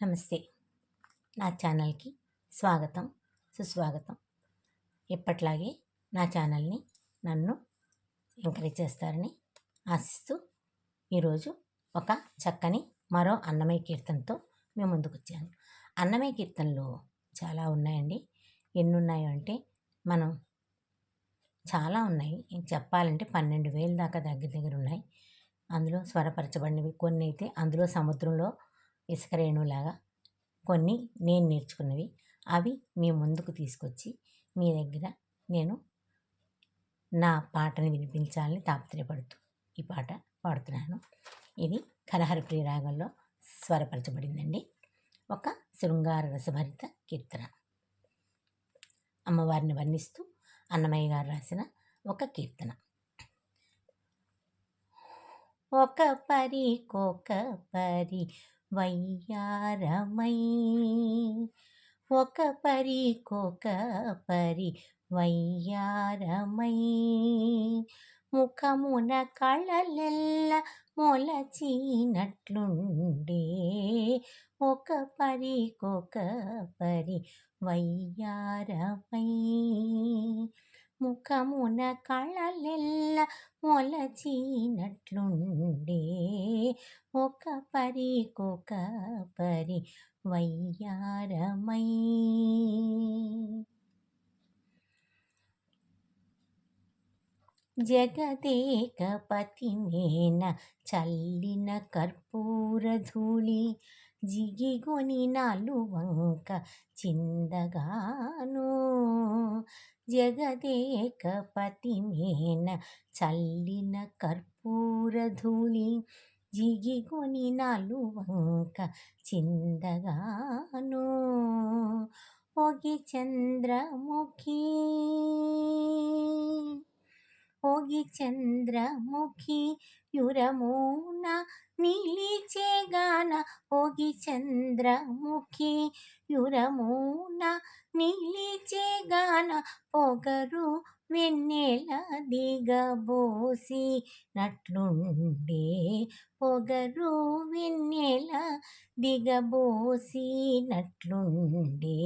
నమస్తే. నా ఛానల్‌కి స్వాగతం, సుస్వాగతం. ఎప్పట్లాగే నా ఛానల్‌ని నన్ను ఎంకరేజ్ చేస్తారని ఆశిస్తూ ఈరోజు ఒక చక్కని మరో అన్నమయ్య కీర్తనతో మీ ముందుకొచ్చాను. అన్నమయ్య కీర్తనలు చాలా ఉన్నాయండి. ఎన్నున్నాయో అంటే మనం చాలా ఉన్నాయి. చెప్పాలంటే 12,000 దాకా దగ్గర ఉన్నాయి. అందులో స్వరపరచబడినవి కొన్ని అయితే అందులో సముద్రంలో ఇసుక రేణులాగా, కొన్ని నేను నేర్చుకున్నవి. అవి మీ ముందుకు తీసుకొచ్చి మీ దగ్గర నేను నా పాటను వినిపించాలని తాపత్రయపడుతూ ఈ పాట పాడుతున్నాను. ఇది కలహరిప్రియ రాగంలో స్వరపరచబడిందండి. ఒక శృంగార రసభరిత కీర్తన. అమ్మవారిని వర్ణిస్తూ అన్నమయ్య గారు రాసిన ఒక కీర్తన. ఒక పరికొక పరి వయ్యారమై, ఒక పరికొక పరి వయ్యారమై, ముఖమున కళలెల్ల మొలచినట్లుండే, ఒక పరికొక పరి వయ్యారమై, ముఖమున కళలెల్ల మొలచినట్లుండే, ఒక పరికొక పరి వయ్యారమై. జగదేకపతిమేన చల్లిన కర్పూర ధూళి, జిగిగొని నాలువంక చిందగాను, జగదేకపతిమేన చల్లిన కర్పూర ధూళి, జిగిగొని నాలువంక చిందగాను, ఒగి చంద్రముఖి, ఒగి చంద్రముఖి యురమున నిలిచేగాన, ఒగి చంద్రముఖి యురమున నిలిచేగాన, పొగరు వెన్నెల దిగబోసి నట్లుండే, పొగరు వెన్నెల దిగబోసి నట్లుండే,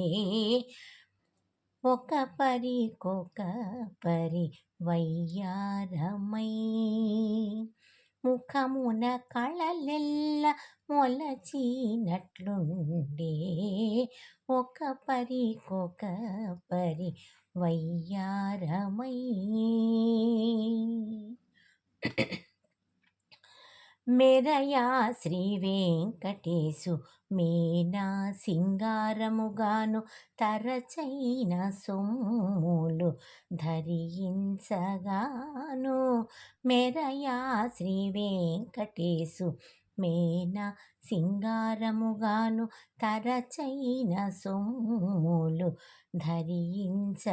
ఒక పరికొక పరి వయ్యారమై, ముఖమున కళలెల్ల మొలచినట్లుండే, ఒక పరికొక పరి వయ్యారమై. మెరయా శ్రీ వెంకటేశు మీనా సింగారముగాను, తరచైన సొమ్ములు ధరించగాను, మెరయా శ్రీ వెంకటేశు మీనా సింగారముగాను, తరచైన సొమ్ములు ధరించగాను,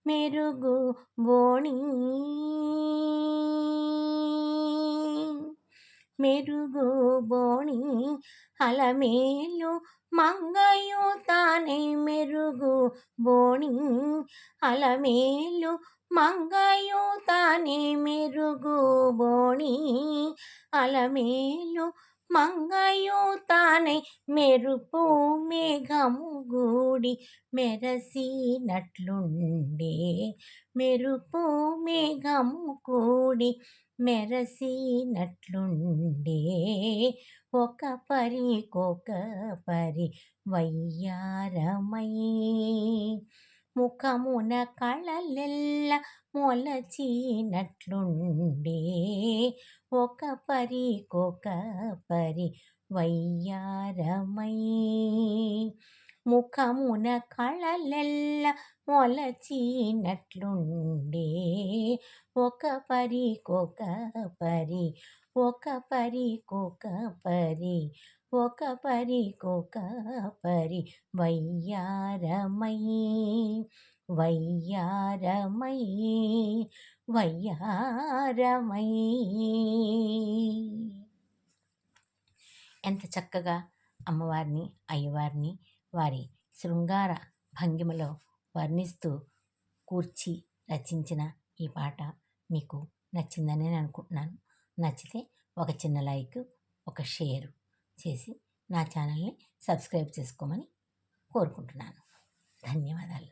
మెరుగు బోణి, మెరుగు బోణి అలమేలు మంగయు తానే, మెరుగు బోణి అలమేలు మంగయు తానే, మెరుగు బోణి అలమేలు మంగయు తానే, మెరుపు మేఘము గూడి మెరసినట్లుండే, మెరుపు మేఘము కూడి మెరసినట్లుండే, ఒక పరికొక పరి వయ్యారమై, ముఖమున కళలెల్ల మొలచినట్లుండే, ఒక పరికొక పరి వయ్యారమై, ముఖమున కళలెల్ల మొలచినట్లుండే, ఒక పరికొక పరి, ఒక పరికొక పరి, ఒక పరికొక పరి వయ్యారమై, వయ్యారమై, వయ్యారమై. ఎంత చక్కగా అమ్మవారిని, అయ్యవారిని వారి శృంగార భంగిమలో వర్ణిస్తూ కూర్చి రచించిన ఈ పాట మీకు నచ్చిందని నేను అనుకుంటున్నాను. నచ్చితే ఒక చిన్న లైక్, ఒక షేర్ చేసి నా ఛానల్ని సబ్స్క్రైబ్ చేసుకోమని కోరుకుంటున్నాను. ధన్యవాదాలు.